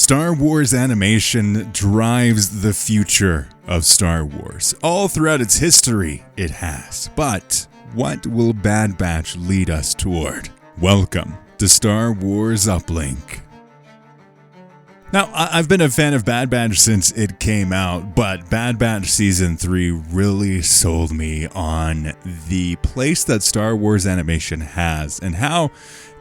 Star Wars animation drives the future of Star Wars. All throughout its history, it has. But what will Bad Batch lead us toward? Welcome to Star Wars Uplink. Now, I've been a fan of Bad Batch since it came out, but Bad Batch Season 3 really sold me on the place that Star Wars animation has and how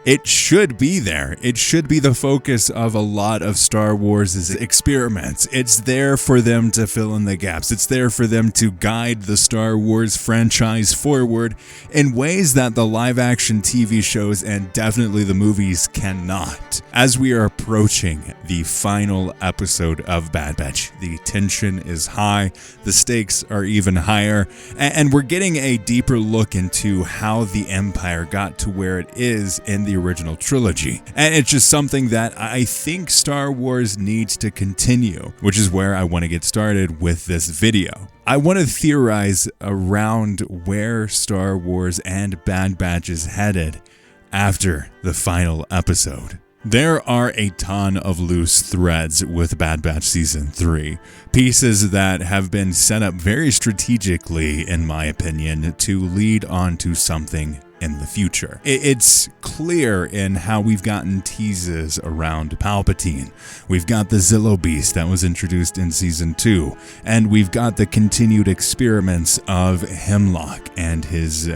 it should be there. It should be the focus of a lot of Star Wars' experiments. It's there for them to fill in the gaps. It's there for them to guide the Star Wars franchise forward in ways that the live-action TV shows and definitely the movies cannot. As we are approaching the final episode of Bad Batch, the tension is high, the stakes are even higher, and we're getting a deeper look into how the Empire got to where it is in the original trilogy. And it's just something that I think Star Wars needs to continue, which is where I want to get started with this video. I want to theorize around where Star Wars and Bad Batch is headed after the final episode. There are a ton of loose threads with Bad Batch Season 3, pieces that have been set up very strategically, in my opinion, to lead on to something in the future. It's clear in how we've gotten teases around Palpatine. We've got the Zillo Beast that was introduced in Season 2, and we've got the continued experiments of Hemlock and his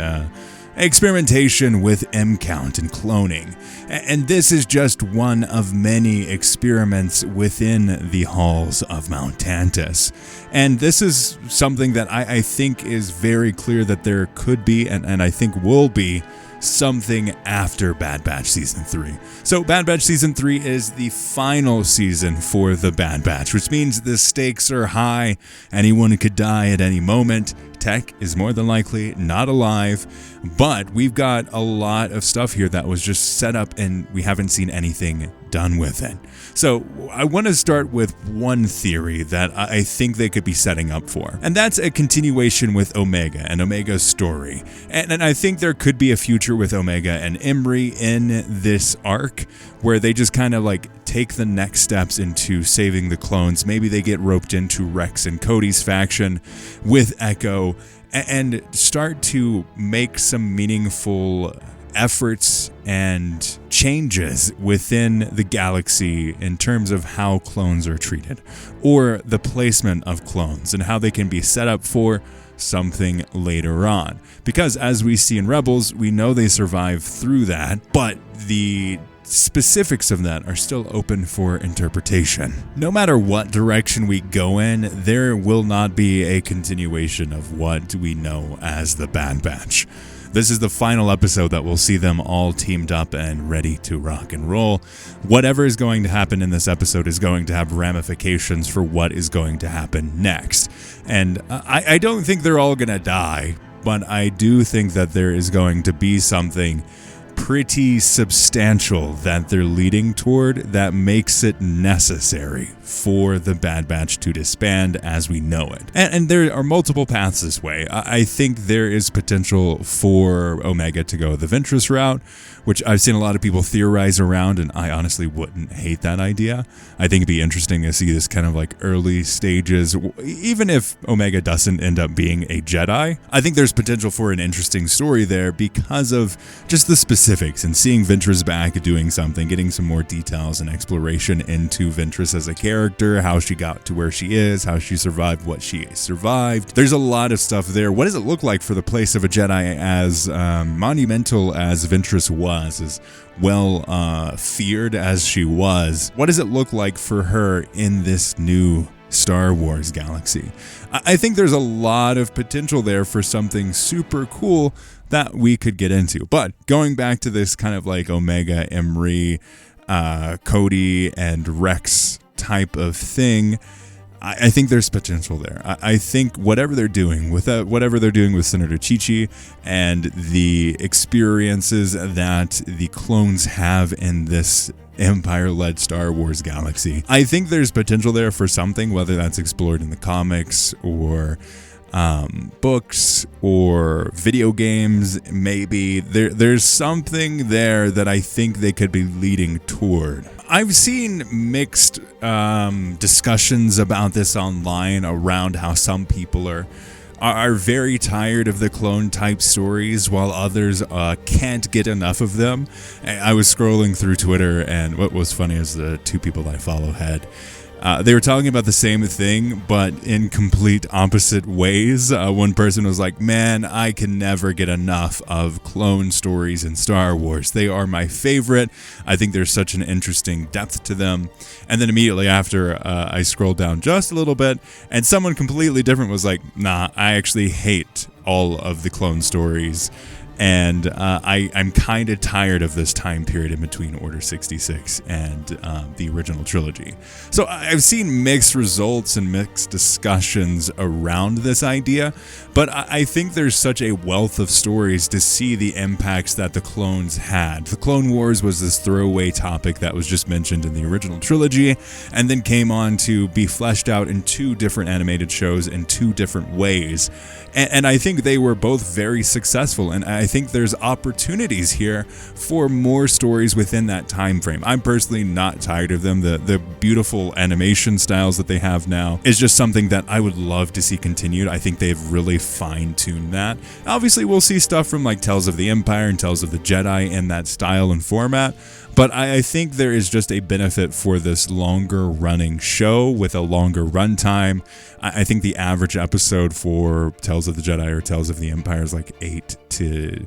experimentation with M-count and cloning. And this is just one of many experiments within the halls of Mount Tantus. And this is something that I think is very clear that there could be, and I think will be, something after Bad Batch Season 3. So Bad Batch Season 3 is the final season for the Bad Batch, which means the stakes are high. Anyone could die at any moment. Tech is more than likely not alive, but we've got a lot of stuff here that was just set up and we haven't seen anything done with it. So I want to start with one theory that I think they could be setting up for, and that's a continuation with Omega and Omega's story. And I think there could be a future with Omega and Imri in this arc where they just kind of like take the next steps into saving the clones. Maybe they get roped into Rex and Cody's faction with Echo and start to make some meaningful efforts and changes within the galaxy in terms of how clones are treated, or the placement of clones and how they can be set up for something later on. Because as we see in Rebels, we know they survive through that, but the specifics of that are still open for interpretation. No matter what direction we go in, there will not be a continuation of what we know as the Bad Batch. This is the final episode that will see them all teamed up and ready to rock and roll. Whatever is going to happen in this episode is going to have ramifications for what is going to happen next. And I don't think they're all going to die, but I do think that there is going to be something pretty substantial that they're leading toward that makes it necessary for the Bad Batch to disband as we know it. And there are multiple paths this way. I think there is potential for Omega to go the Ventress route, which I've seen a lot of people theorize around, and I honestly wouldn't hate that idea. I think it'd be interesting to see this kind of like early stages, even if Omega doesn't end up being a Jedi. I think there's potential for an interesting story there because of just the specifics and seeing Ventress back doing something, getting some more details and exploration into Ventress as a character, how she got to where she is, how she survived what she survived. There's a lot of stuff there. What does it look like for the place of a Jedi as monumental as Ventress was, as well feared as she was? What does it look like for her in this new Star Wars galaxy? I think there's a lot of potential there for something super cool that we could get into. But going back to this kind of like Omega, Imri, Cody, and Rex type of thing, I think there's potential there. I think whatever they're doing with Senator Chi-Chi and the experiences that the clones have in this Empire-led Star Wars galaxy, I think there's potential there for something, whether that's explored in the comics or books or video games. Maybe there's something there that I think they could be leading toward. I've seen mixed discussions about this online around how some people are very tired of the clone type stories, while others can't get enough of them. I was scrolling through Twitter, and what was funny is the two people that I follow they were talking about the same thing, but in complete opposite ways. One person was like, man, I can never get enough of clone stories in Star Wars. They are my favorite. I think there's such an interesting depth to them. And then immediately after, I scrolled down just a little bit, and someone completely different was like, nah, I actually hate all of the clone stories. And I'm kind of tired of this time period in between Order 66 and the original trilogy. So I've seen mixed results and mixed discussions around this idea, but I think there's such a wealth of stories to see the impacts that the clones had. The Clone Wars was this throwaway topic that was just mentioned in the original trilogy, and then came on to be fleshed out in 2 different animated shows in 2 different ways. And I think they were both very successful, and I think there's opportunities here for more stories within that time frame. I'm personally not tired of them. The beautiful animation styles that they have now is just something that I would love to see continued. I think they've really fine-tuned that. Obviously, we'll see stuff from like Tales of the Empire and Tales of the Jedi in that style and format, but I think there is just a benefit for this longer running show with a longer runtime. I think the average episode for Tales of the Jedi or Tales of the Empire is like 8 to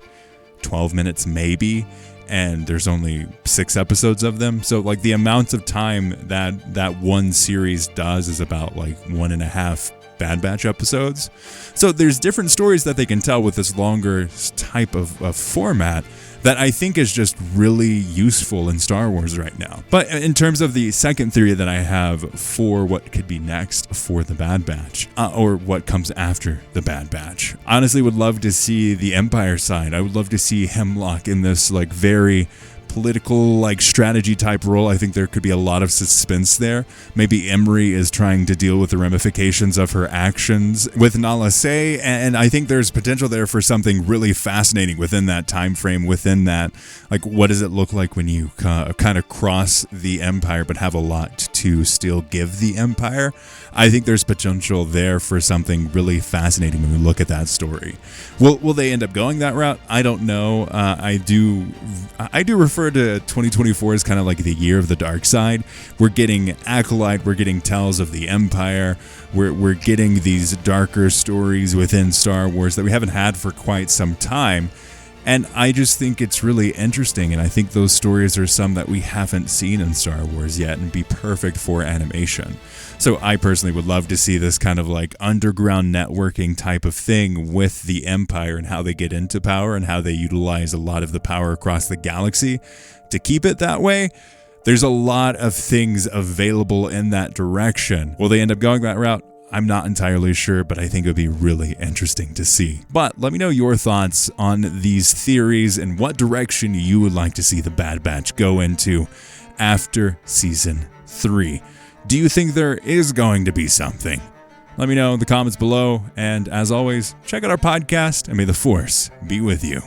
12 minutes maybe, and there's only 6 episodes of them. So like the amount of time that one series does is about like 1.5 Bad Batch episodes. So there's different stories that they can tell with this longer type of format that I think is just really useful in Star Wars right now. But in terms of the second theory that I have for what could be next for the Bad Batch, or what comes after the Bad Batch, honestly would love to see the Empire side. I would love to see Hemlock in this like very political like strategy type role. I think there could be a lot of suspense there. Maybe Emery is trying to deal with the ramifications of her actions with Nala Se, and I think there's potential there for something really fascinating within that time frame, within that, like what does it look like when you kind of cross the Empire but have a lot to still give the Empire. I think there's potential there for something really fascinating when we look at that story. Will they end up going that route? I don't know. I do refer to 2024 as kind of like the year of the dark side. We're getting Acolyte, we're getting Tales of the Empire, we're getting these darker stories within Star Wars that we haven't had for quite some time. And I just think it's really interesting, and I think those stories are some that we haven't seen in Star Wars yet and be perfect for animation. So I personally would love to see this kind of like underground networking type of thing with the Empire and how they get into power and how they utilize a lot of the power across the galaxy to keep it that way. There's a lot of things available in that direction. Will they end up going that route? I'm not entirely sure, but I think it would be really interesting to see. But let me know your thoughts on these theories and what direction you would like to see the Bad Batch go into after Season 3. Do you think there is going to be something? Let me know in the comments below, and as always, check out our podcast, and may the Force be with you.